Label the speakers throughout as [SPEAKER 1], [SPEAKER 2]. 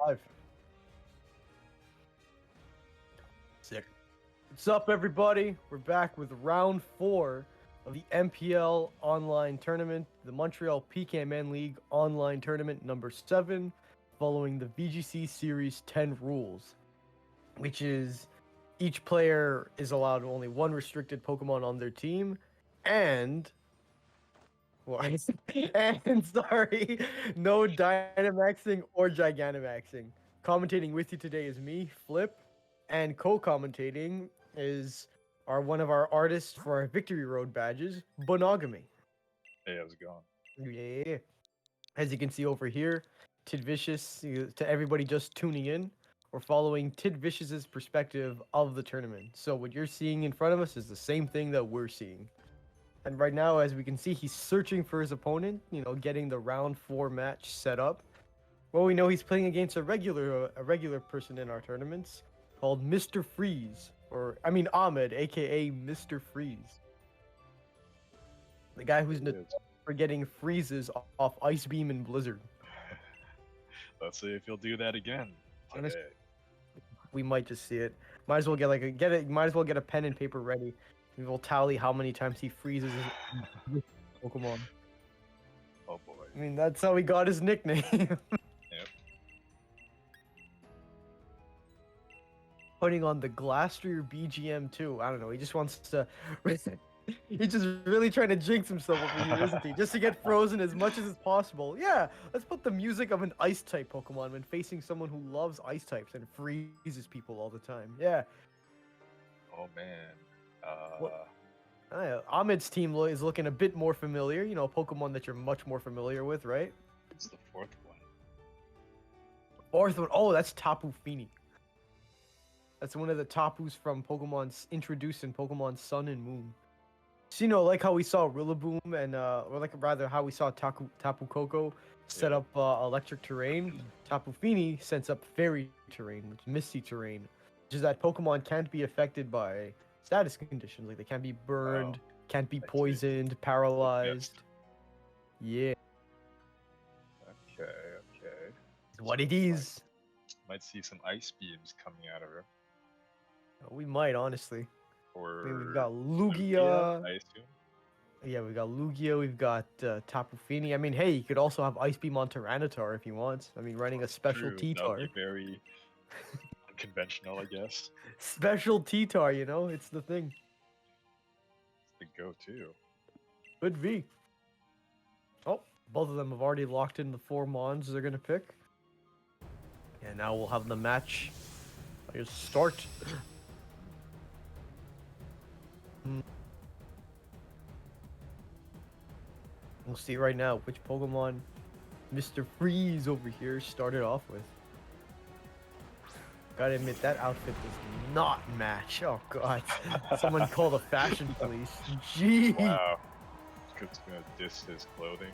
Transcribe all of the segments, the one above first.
[SPEAKER 1] Live. Sick. What's up, everybody? We're back with round 4 of the MPL online tournament, the Montreal PKMN League online tournament number 7, following the VGC Series 10 rules, which is each player is allowed only one restricted Pokemon on their team, and sorry, no Dynamaxing or Gigantamaxing. Commentating with you today is me, Flip, and co-commentating is one of our artists for our Victory Road badges, Bonogamy.
[SPEAKER 2] Hey, how's it going?
[SPEAKER 1] Yeah. As you can see over here, Tiddvicious, to everybody just tuning in, we're following Tiddvicious's perspective of the tournament. So what you're seeing in front of us is the same thing that we're seeing. And right now, as we can see, he's searching for his opponent, getting the round 4 match set up. Well, we know he's playing against a regular person in our tournaments called Mr. Freeze, Ahmed, aka Mr. Freeze. The guy who's known for getting freezes off Ice Beam and Blizzard.
[SPEAKER 2] Let's see if he'll do that again today.
[SPEAKER 1] We might just see it. Might as well might as well get a pen and paper ready. We will tally how many times he freezes his Pokemon.
[SPEAKER 2] Oh boy.
[SPEAKER 1] I mean, that's how he got his nickname.
[SPEAKER 2] Yep.
[SPEAKER 1] Putting on the Glastrier BGM2. I don't know. He just wants to. He's just really trying to jinx himself over here, isn't he? Just to get frozen as much as is possible. Yeah, let's put the music of an ice type Pokemon when facing someone who loves ice types and freezes people all the time. Yeah.
[SPEAKER 2] Oh man.
[SPEAKER 1] Ahmed's team is looking a bit more familiar. You know, a Pokemon that you're much more familiar with, right?
[SPEAKER 2] It's the fourth one.
[SPEAKER 1] Fourth one. Oh, that's Tapu Fini. That's one of the Tapus from Pokemon's introduced in Pokemon Sun and Moon. So, like how we saw Rillaboom and, how we saw Tapu Koko set up electric terrain. Tapu Fini sets up fairy terrain, which is misty terrain. Which is that Pokemon can't be affected by status conditions. Like, they can't be burned, can't be poisoned, paralyzed. Yeah.
[SPEAKER 2] Okay.
[SPEAKER 1] It's what it is.
[SPEAKER 2] Might see some ice beams coming out of her.
[SPEAKER 1] We might, honestly.
[SPEAKER 2] Or
[SPEAKER 1] we've got Lugia.
[SPEAKER 2] I assume.
[SPEAKER 1] Yeah, we've got Lugia, we've got Tapu Fini. I mean, hey, you could also have Ice Beam on Tyranitar if you want. I mean, running a special T-Tar.
[SPEAKER 2] That would be very unconventional, I guess.
[SPEAKER 1] Special T-Tar, it's the thing.
[SPEAKER 2] It's the go-to.
[SPEAKER 1] Could be. Oh, both of them have already locked in the 4 Mons they're going to pick. And now we'll have the match. Just start. We'll see right now which Pokemon Mr. Freeze over here started off with. Gotta admit, that outfit does not match. Oh god. Someone call the fashion police. Gee.
[SPEAKER 2] Wow. It's gonna diss his clothing.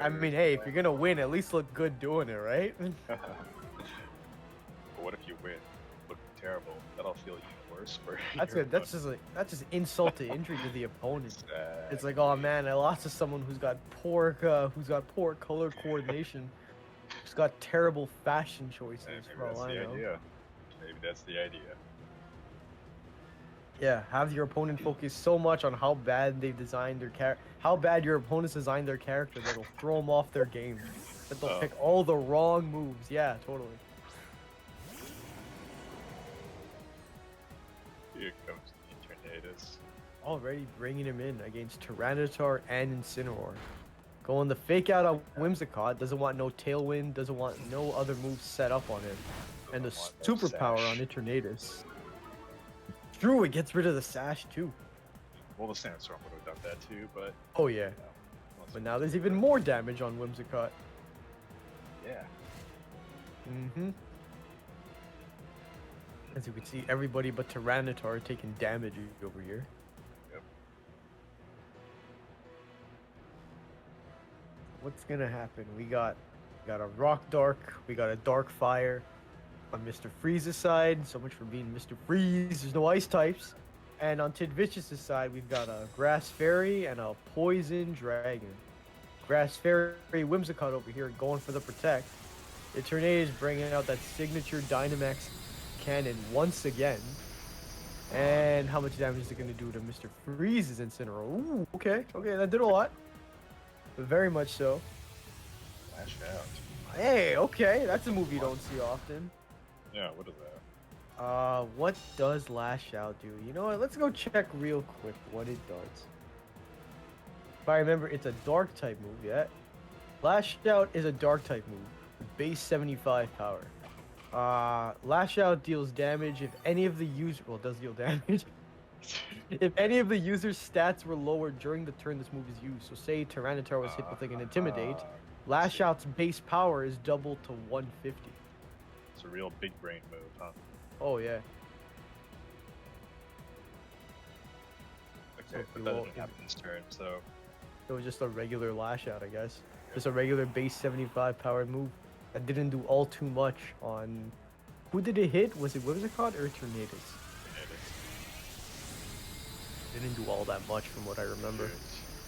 [SPEAKER 1] I mean, hey, if you're gonna win, at least look good doing it, right?
[SPEAKER 2] But what if you win? Look terrible. That'll feel even worse for you.
[SPEAKER 1] That's good. That's just insult to injury to the opponent. It's like, oh man, I lost to someone who's got poor color coordination, who's got terrible fashion choices.
[SPEAKER 2] Maybe that's the idea. Maybe that's the idea.
[SPEAKER 1] Yeah, have your opponent focus so much on how bad they've designed their how bad your opponents designed their character that'll throw them off their game. That they'll pick all the wrong moves. Yeah, totally.
[SPEAKER 2] Here comes the Eternatus.
[SPEAKER 1] Already bringing him in against Tyranitar and Incineroar. Going the fake out on Whimsicott, doesn't want no Tailwind, doesn't want no other moves set up on him. And the superpower on Eternatus. True, it gets rid of the sash too.
[SPEAKER 2] Well, the Sandstorm would have done that too, but...
[SPEAKER 1] Oh yeah. But now there's even more damage on Whimsicott.
[SPEAKER 2] Yeah.
[SPEAKER 1] As you can see, everybody but Tyranitar taking damage over here.
[SPEAKER 2] Yep.
[SPEAKER 1] What's gonna happen? We got a Rock Dark, we got a Dark Fire. On Mr. Freeze's side, so much for being Mr. Freeze, there's no ice types. And on Tiddvicious' side, we've got a Grass Fairy and a Poison Dragon. Grass Fairy Whimsicott over here going for the protect. The Tornado is bringing out that signature Dynamax cannon once again. And how much damage is it going to do to Mr. Freeze's Incineroar? Ooh, okay, that did a lot. Very much so.
[SPEAKER 2] Lash out.
[SPEAKER 1] Hey, okay, that's a move you don't see often.
[SPEAKER 2] Yeah, what is that?
[SPEAKER 1] What does Lash Out do? You know what? Let's go check real quick what it does. If I remember, it's a Dark type move, yeah. Lash Out is a Dark type move with base 75 power. Lash Out deals damage if any of the user well, it does deal damage. If any of the user's stats were lowered during the turn this move is used. So say Tyranitar was hit with like an Intimidate, Lash Out's base power is doubled to 150.
[SPEAKER 2] It's a real big brain move, huh?
[SPEAKER 1] Oh yeah.
[SPEAKER 2] Okay, but that didn't happen this turn, so...
[SPEAKER 1] It was just a regular Lash Out, I guess. Just a regular base 75 power move. That didn't do all too much on... Who did it hit? Was it Whimsicott or Tornadus? Didn't do all that much from what I remember.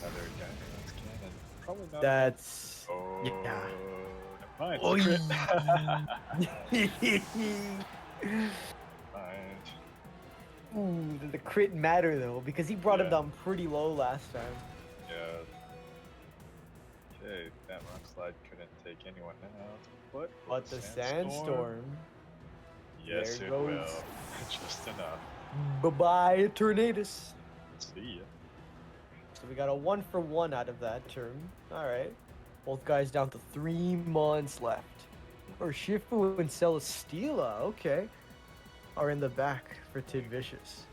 [SPEAKER 2] Another Dynamax cannon. Probably not.
[SPEAKER 1] That's...
[SPEAKER 2] Oh,
[SPEAKER 1] yeah.
[SPEAKER 2] Never mind.
[SPEAKER 1] Oh,
[SPEAKER 2] Fine.
[SPEAKER 1] Ooh, did the crit matter though? Because he brought him
[SPEAKER 2] Yeah.
[SPEAKER 1] down pretty low last time.
[SPEAKER 2] Yeah. Okay, that rock slide couldn't take anyone out.
[SPEAKER 1] But the Sandstorm.
[SPEAKER 2] Yes,
[SPEAKER 1] there
[SPEAKER 2] it
[SPEAKER 1] goes.
[SPEAKER 2] will. Just enough.
[SPEAKER 1] Bye-bye, Tornadus.
[SPEAKER 2] See ya.
[SPEAKER 1] So we got a 1-for-1 out of that turn. Alright. Both guys down to 3 months left. Or Shifu and Celesteela, okay, are in the back for Tiddvicious.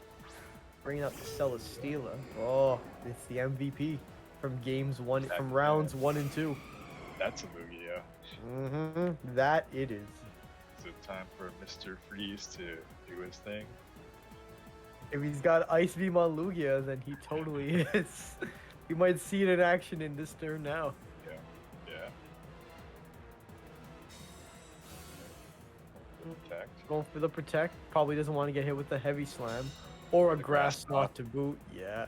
[SPEAKER 1] Bringing out the Celesteela. Oh, it's the MVP from from rounds 1 and 2.
[SPEAKER 2] That's a movie, yeah.
[SPEAKER 1] Mm-hmm. That it is.
[SPEAKER 2] Is it time for Mr. Freeze to do his thing?
[SPEAKER 1] If he's got Ice Beam on Lugia, then he totally is. You might see it in action in this turn now.
[SPEAKER 2] Yeah. Protect.
[SPEAKER 1] Going for the protect. Probably doesn't want to get hit with the heavy slam. Or a
[SPEAKER 2] The
[SPEAKER 1] grass
[SPEAKER 2] grass
[SPEAKER 1] knot
[SPEAKER 2] knot.
[SPEAKER 1] to boot. Yeah.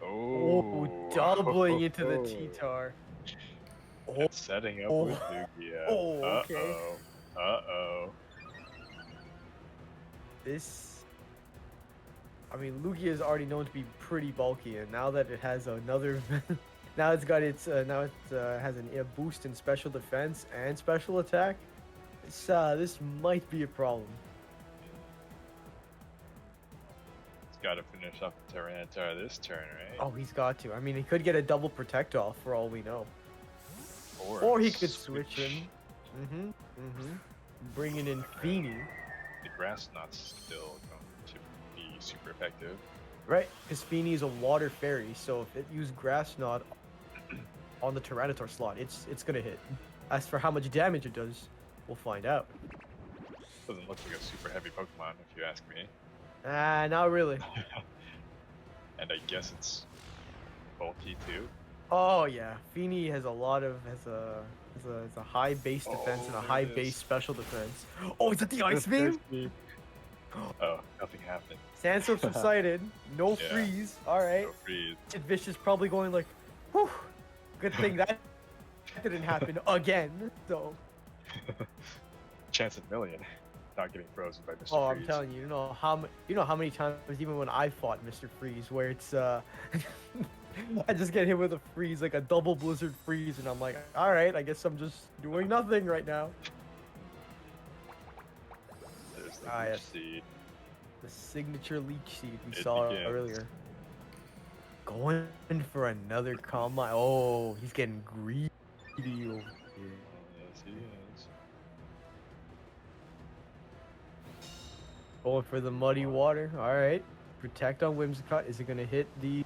[SPEAKER 2] Oh,
[SPEAKER 1] Oh, doubling into the T-Tar. Oh,
[SPEAKER 2] It's setting up with Lugia.
[SPEAKER 1] Oh, okay.
[SPEAKER 2] Uh-oh.
[SPEAKER 1] this... I mean, Lugia is already known to be pretty bulky, and now that it has another... now it's got its... now it has a boost in special defense and special attack. This might be a problem.
[SPEAKER 2] It's got to finish off the Tyranitar this turn, right?
[SPEAKER 1] Oh, he's got to. I mean, he could get a double protect off for all we know.
[SPEAKER 2] Or
[SPEAKER 1] Or he could switch him. Bringing in Feeny.
[SPEAKER 2] The grass knot's still going to be super effective.
[SPEAKER 1] Right, because Feeny is a water fairy, so if it used Grass Knot on the Tyranitar slot, it's gonna hit. As for how much damage it does, we'll find out.
[SPEAKER 2] Doesn't look like a super heavy Pokemon, if you ask me.
[SPEAKER 1] Not really.
[SPEAKER 2] And I guess it's bulky too.
[SPEAKER 1] Oh yeah, Feeny has a lot of has a high base defense and a
[SPEAKER 2] Oh,
[SPEAKER 1] high
[SPEAKER 2] there it
[SPEAKER 1] base
[SPEAKER 2] is.
[SPEAKER 1] special defense. Oh, is that the Ice Beam?
[SPEAKER 2] Oh, nothing happened.
[SPEAKER 1] Sandstorm subsided. No
[SPEAKER 2] Yeah.
[SPEAKER 1] freeze. All right.
[SPEAKER 2] No freeze.
[SPEAKER 1] Tiddvicious probably going like, whew. Good thing that didn't happen again. So.
[SPEAKER 2] Chance in a million. Not getting frozen by Mr.
[SPEAKER 1] Oh, I'm
[SPEAKER 2] Freeze.
[SPEAKER 1] telling you, you know how many times even when I fought Mr. Freeze, where it's I just get hit with a freeze, like a double blizzard freeze, and I'm like, all right, I guess I'm just doing nothing right now.
[SPEAKER 2] There's the
[SPEAKER 1] Ah,
[SPEAKER 2] Leech
[SPEAKER 1] yes.
[SPEAKER 2] Seed.
[SPEAKER 1] The signature leech seed we
[SPEAKER 2] It
[SPEAKER 1] saw
[SPEAKER 2] begins.
[SPEAKER 1] earlier. Going for another combine. Oh, he's getting greedy over here.
[SPEAKER 2] Yes, he is.
[SPEAKER 1] Going for the muddy water. All right. Protect on Whimsicott. Is it gonna hit the?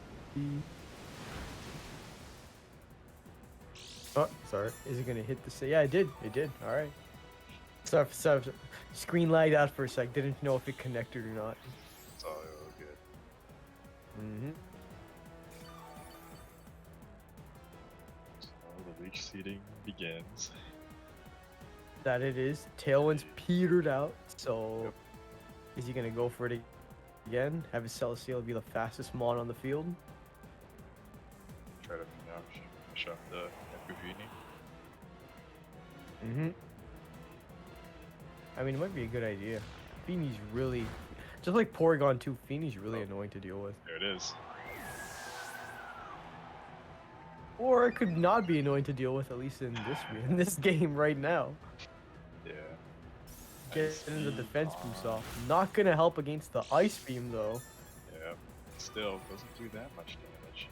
[SPEAKER 1] Oh, sorry. Is it gonna hit the? Yeah, it did. It did. All right. Sorry. Screen lagged out for a sec. Didn't know if it connected or not.
[SPEAKER 2] It's all good. So the Leech Seeding begins.
[SPEAKER 1] That it is. Tailwind's petered out. So, is he gonna go for it again? Have his Celesteela be the fastest mon on the field?
[SPEAKER 2] try to finish off the Bufini.
[SPEAKER 1] I mean, it might be a good idea. Feeney's really, just like Porygon 2, Feeney's really annoying to deal with.
[SPEAKER 2] There it is.
[SPEAKER 1] Or it could not be annoying to deal with, at least in this game right now.
[SPEAKER 2] Yeah.
[SPEAKER 1] Getting the defense boost off. Not gonna help against the Ice Beam though.
[SPEAKER 2] Yeah. Still doesn't do that much damage.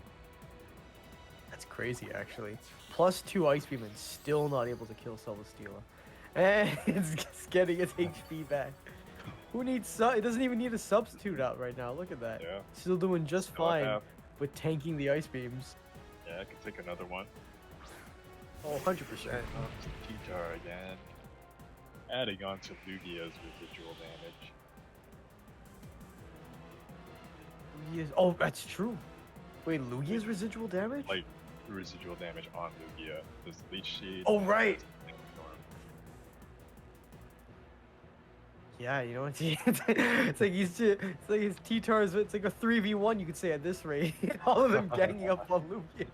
[SPEAKER 1] That's crazy actually. +2 Ice Beam and still not able to kill Celesteela. And it's just getting its HP back. Who needs it doesn't even need a substitute out right now. Look at that.
[SPEAKER 2] Yeah.
[SPEAKER 1] Still doing just
[SPEAKER 2] Still
[SPEAKER 1] fine
[SPEAKER 2] have-
[SPEAKER 1] with tanking the Ice Beams.
[SPEAKER 2] Yeah, I can take another one.
[SPEAKER 1] Oh, 100%.
[SPEAKER 2] T-Tar again. Adding on to Lugia's residual damage.
[SPEAKER 1] Oh, that's true. Wait, Lugia's residual damage?
[SPEAKER 2] Like, residual damage on Lugia. There's Leech Seed.
[SPEAKER 1] Oh, right.
[SPEAKER 2] and Storm.
[SPEAKER 1] Yeah, you know, it's like his T-Tars, it's like a 3v1 you could say at this rate. All of them ganging up on Lugia.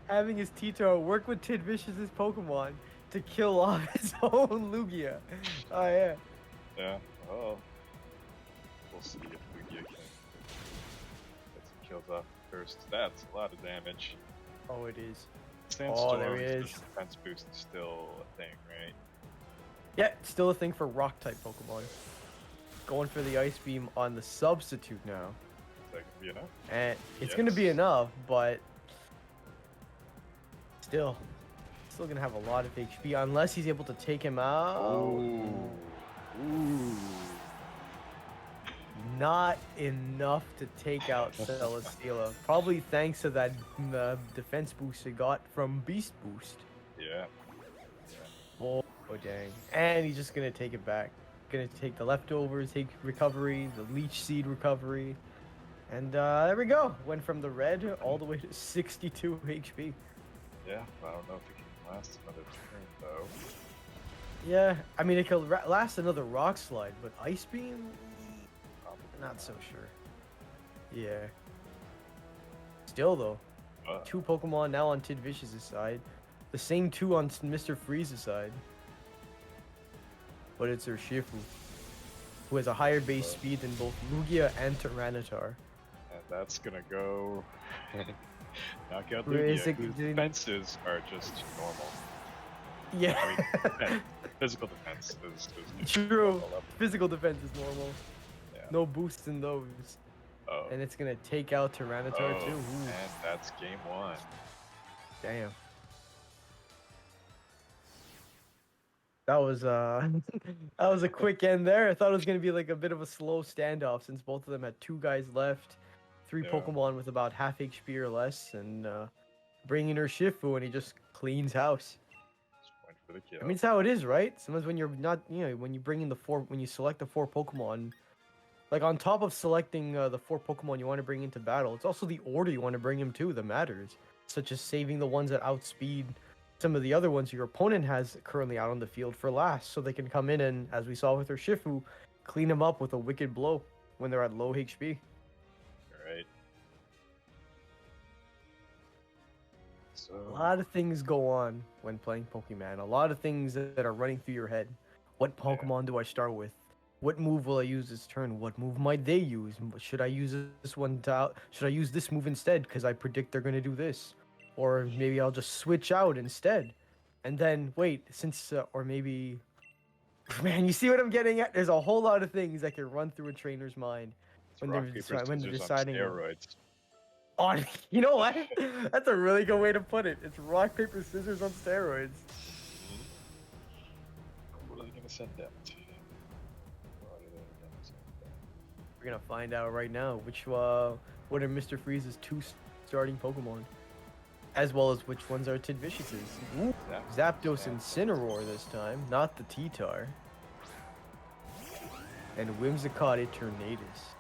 [SPEAKER 1] Having his T-Tar work with Tiddvicious' Pokemon to kill off his own Lugia. Oh yeah.
[SPEAKER 2] Yeah, well, we'll see if Lugia can get some kills off first. That's a lot of damage.
[SPEAKER 1] Oh, it is.
[SPEAKER 2] Sandstorm,
[SPEAKER 1] there he is.
[SPEAKER 2] the defense boost is still a thing, right?
[SPEAKER 1] Yeah, still a thing for Rock-type Pokemon. Going for the Ice Beam on the substitute now.
[SPEAKER 2] Is that gonna be enough?
[SPEAKER 1] And it's gonna be enough, but still gonna have a lot of HP unless he's able to take him out.
[SPEAKER 2] Ooh.
[SPEAKER 1] Not enough to take out Celesteela. Probably thanks to that defense boost he got from Beast Boost.
[SPEAKER 2] Yeah.
[SPEAKER 1] Oh dang. And he's just gonna take it back. Gonna take the leftovers, take recovery, the Leech Seed recovery. And there we go. Went from the red all the way to 62 HP.
[SPEAKER 2] Yeah, I don't know if it can last another turn though.
[SPEAKER 1] Yeah, I mean it could last another Rock Slide, but Ice Beam?
[SPEAKER 2] Probably
[SPEAKER 1] Not so sure. Yeah. Still though, 2 Pokemon now on Tiddvicious' side. The same 2 on Mr. Freeze's side. But it's Urshifu, who has a higher base speed than both Lugia and Tyranitar.
[SPEAKER 2] And that's gonna go knock out
[SPEAKER 1] Where is
[SPEAKER 2] Lugia,
[SPEAKER 1] it-
[SPEAKER 2] whose defenses are just normal.
[SPEAKER 1] Yeah.
[SPEAKER 2] I mean, physical defense is
[SPEAKER 1] True.
[SPEAKER 2] normal level.
[SPEAKER 1] Physical defense is normal.
[SPEAKER 2] Yeah.
[SPEAKER 1] No boosts in those.
[SPEAKER 2] Oh.
[SPEAKER 1] And it's gonna take out Tyranitar too. Ooh,
[SPEAKER 2] And that's game 1.
[SPEAKER 1] damn. That was that was a quick end there. I thought it was gonna be like a bit of a slow standoff since both of them had 2 guys left, 3
[SPEAKER 2] Yeah.
[SPEAKER 1] Pokemon with about half HP or less, and bringing Urshifu and he just cleans house.
[SPEAKER 2] Just went for the kill.
[SPEAKER 1] I mean, it's how it is, right? Sometimes when you're not, when you bring in when you select the 4 Pokemon, like on top of selecting the 4 Pokemon you want to bring into battle, it's also the order you want to bring them to that matters, such as saving the ones that outspeed some of the other ones your opponent has currently out on the field for last, so they can come in and, as we saw with Urshifu, clean them up with a wicked blow when they're at low HP.
[SPEAKER 2] Alright. So,
[SPEAKER 1] A lot of things go on when playing Pokemon. A lot of things that are running through your head. What Pokemon do I start with? What move will I use this turn? What move might they use? Should I use this one should I use this move instead because I predict they're going to do this? Or maybe I'll just switch out instead. And then, wait, or maybe... Man, you see what I'm getting at? There's a whole lot of things that can run through a trainer's mind
[SPEAKER 2] it's
[SPEAKER 1] when
[SPEAKER 2] rock,
[SPEAKER 1] they're,
[SPEAKER 2] paper,
[SPEAKER 1] when they're
[SPEAKER 2] scissors
[SPEAKER 1] deciding...
[SPEAKER 2] on steroids.
[SPEAKER 1] On, you know what? That's a really good way to put it. It's rock, paper, scissors on steroids.
[SPEAKER 2] What are they gonna send them to? What are they gonna send them?
[SPEAKER 1] We're gonna find out right now what are Mr. Freeze's 2 starting Pokemon, as well as which ones are Tiddvicious'. Ooh, Zapdos and Incineroar this time, not the T-Tar. And Whimsicott Eternatus.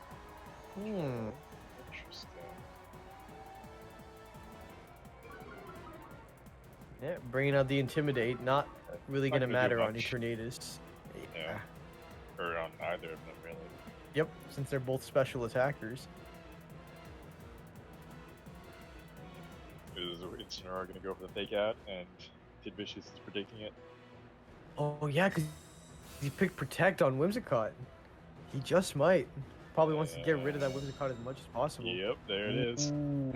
[SPEAKER 2] Interesting.
[SPEAKER 1] Yeah, bringing out the Intimidate, not really
[SPEAKER 2] Not
[SPEAKER 1] gonna
[SPEAKER 2] gonna do
[SPEAKER 1] matter on
[SPEAKER 2] much.
[SPEAKER 1] Eternatus.
[SPEAKER 2] Yeah. Or on either of them, really.
[SPEAKER 1] Yep, since they're both special attackers.
[SPEAKER 2] Is Incineroar gonna go for the fake out, and Tiddvicious is predicting it?
[SPEAKER 1] Oh yeah, because he picked Protect on Whimsicott. He just might. Probably wants to get rid of that Whimsicott as much as possible.
[SPEAKER 2] Yep, there it is.
[SPEAKER 1] Ooh.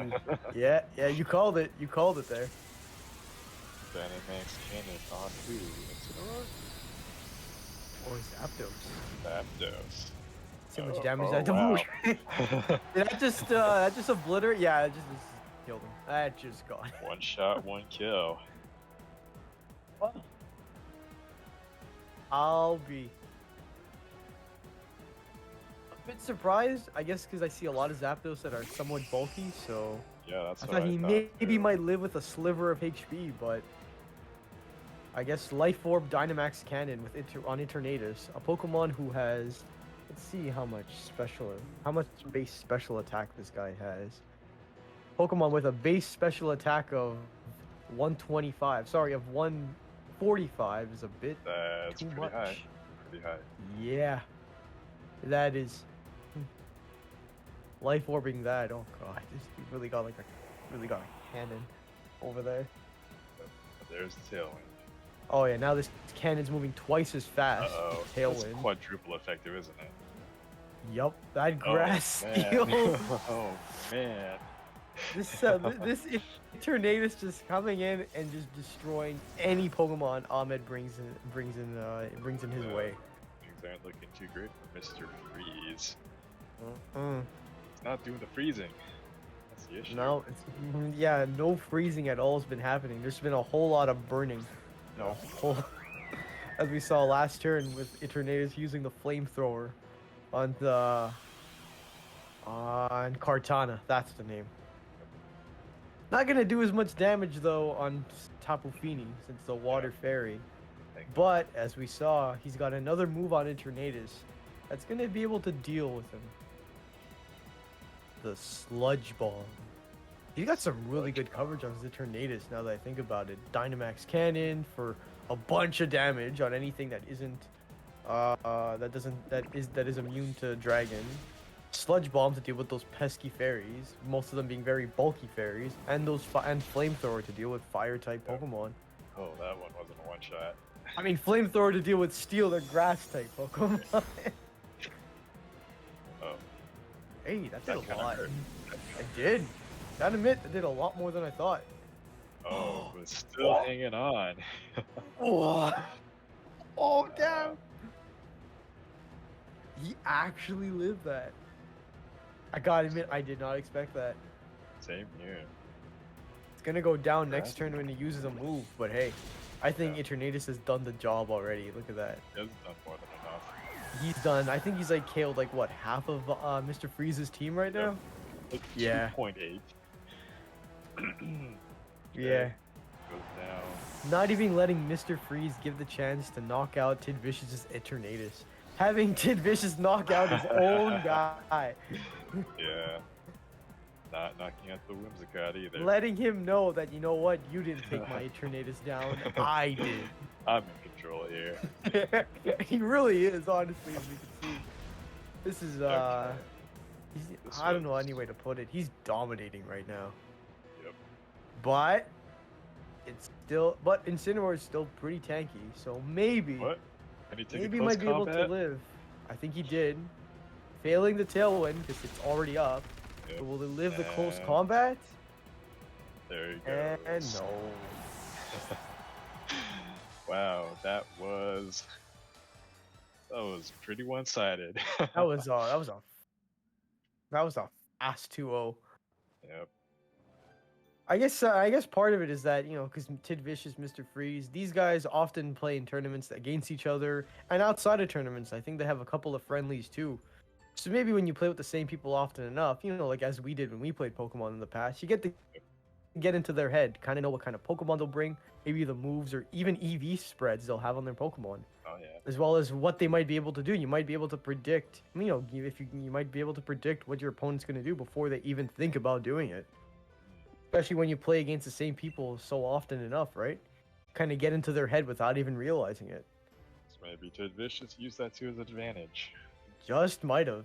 [SPEAKER 1] Yeah, you called it. You called it there.
[SPEAKER 2] Dynamax Cannon on who? Incineroar?
[SPEAKER 1] Or Zapdos.
[SPEAKER 2] Zapdos.
[SPEAKER 1] See how much damage that
[SPEAKER 2] wow.
[SPEAKER 1] did. Did that just obliterate? Yeah, it just killed him. That just got it.
[SPEAKER 2] One shot, one kill.
[SPEAKER 1] Well, I'll be a bit surprised, I guess, because I see a lot of Zapdos that are somewhat bulky, so
[SPEAKER 2] Yeah, that's
[SPEAKER 1] I
[SPEAKER 2] what
[SPEAKER 1] thought
[SPEAKER 2] I
[SPEAKER 1] he
[SPEAKER 2] thought
[SPEAKER 1] maybe
[SPEAKER 2] too.
[SPEAKER 1] might live with a sliver of HP, but I guess Life Orb Dynamax Cannon with on Eternatus, a Pokemon who has, let's see how much base special attack this guy has. Pokemon with a base special attack of 125, sorry, of 145 is a bit
[SPEAKER 2] That's
[SPEAKER 1] too
[SPEAKER 2] pretty
[SPEAKER 1] much.
[SPEAKER 2] high. Pretty high.
[SPEAKER 1] Yeah, that is. Life orbing that. Oh god, this dude really got a cannon over there.
[SPEAKER 2] But there's the Tailwind.
[SPEAKER 1] Oh yeah, now this cannon's moving twice as fast.
[SPEAKER 2] Uh-oh. That's
[SPEAKER 1] Tailwind.
[SPEAKER 2] quadruple effective, isn't it?
[SPEAKER 1] Yup, that grass
[SPEAKER 2] man.
[SPEAKER 1] steel.
[SPEAKER 2] Oh man.
[SPEAKER 1] this Eternatus just coming in and just destroying any Pokemon Ahmed brings in his way.
[SPEAKER 2] Things aren't looking too great for Mr. Freeze.
[SPEAKER 1] Mm.
[SPEAKER 2] It's not doing the freezing. That's the issue.
[SPEAKER 1] No, yeah, no freezing at all has been happening. There's been a whole lot of burning. No, as we saw last turn with Eternatus using the flamethrower on Kartana. That's the name. Not gonna do as much damage though on Tapu Fini since the Water Fairy. But as we saw, he's got another move on Eternatus that's gonna be able to deal with him. The Sludge Bomb. He got some really good coverage on his Eternatus now that I think about it. Dynamax Cannon for a bunch of damage on anything that isn't that is immune to Dragon. Sludge Bomb to deal with those pesky fairies, most of them being very bulky fairies, and and Flamethrower to deal with fire type Pokemon.
[SPEAKER 2] Oh, that one wasn't a one shot.
[SPEAKER 1] I mean Flamethrower to deal with steel or grass type Pokemon.
[SPEAKER 2] Oh.
[SPEAKER 1] Hey, that did
[SPEAKER 2] That
[SPEAKER 1] a lot.
[SPEAKER 2] hurt.
[SPEAKER 1] It did. Gotta admit, it did a lot more than I thought.
[SPEAKER 2] Oh, but still hanging on.
[SPEAKER 1] Oh, damn. He actually lived that. I gotta admit, I did not expect that.
[SPEAKER 2] Same here.
[SPEAKER 1] It's gonna go down next turn when he uses a move, but hey, I think
[SPEAKER 2] Yeah.
[SPEAKER 1] Eternatus has done the job already. Look at that.
[SPEAKER 2] He hasn't done more than enough.
[SPEAKER 1] He's done, I think he's like killed like what, half of Mr. Freeze's team right now?
[SPEAKER 2] Like
[SPEAKER 1] Yeah.
[SPEAKER 2] 2.8.
[SPEAKER 1] Yeah.
[SPEAKER 2] Goes down.
[SPEAKER 1] Not even letting Mr. Freeze give the chance to knock out Tiddvicious' Eternatus. Having Tiddvicious knock out his own guy.
[SPEAKER 2] Yeah. Not knocking out the Whimsicott either.
[SPEAKER 1] Letting him know that, you know what, you didn't take my Eternatus down, I did.
[SPEAKER 2] I'm in control here.
[SPEAKER 1] He really is, honestly, as you can see. This is, I don't know any way to put it. He's dominating right now.
[SPEAKER 2] Yep.
[SPEAKER 1] But, Incineroar is still pretty tanky, so maybe,
[SPEAKER 2] What? Can he take
[SPEAKER 1] maybe
[SPEAKER 2] a
[SPEAKER 1] he
[SPEAKER 2] close
[SPEAKER 1] might be able
[SPEAKER 2] combat?
[SPEAKER 1] to live. I think he did. Failing the Tailwind, because it's already up.
[SPEAKER 2] Yep.
[SPEAKER 1] But will he live the close
[SPEAKER 2] And
[SPEAKER 1] combat?
[SPEAKER 2] There you go.
[SPEAKER 1] And no.
[SPEAKER 2] Wow, that was pretty one-sided.
[SPEAKER 1] That was a fast 2-0.
[SPEAKER 2] Yep.
[SPEAKER 1] I guess part of it is that, you know, because Tiddvicious, Mr. Freeze, these guys often play in tournaments against each other, and outside of tournaments, I think they have a couple of friendlies too. So maybe when you play with the same people often enough, you know, like as we did when we played Pokemon in the past, you get into their head, kind of know what kind of Pokemon they'll bring, maybe the moves or even EV spreads they'll have on their Pokemon,
[SPEAKER 2] Oh yeah.
[SPEAKER 1] as well as what they might be able to do. You might be able to predict, you know, you might be able to predict what your opponent's going to do before they even think about doing it. Especially when you play against the same people so often enough, right? Kind of get into their head without even realizing it.
[SPEAKER 2] So maybe Tiddvicious used that to his advantage.
[SPEAKER 1] Just might have.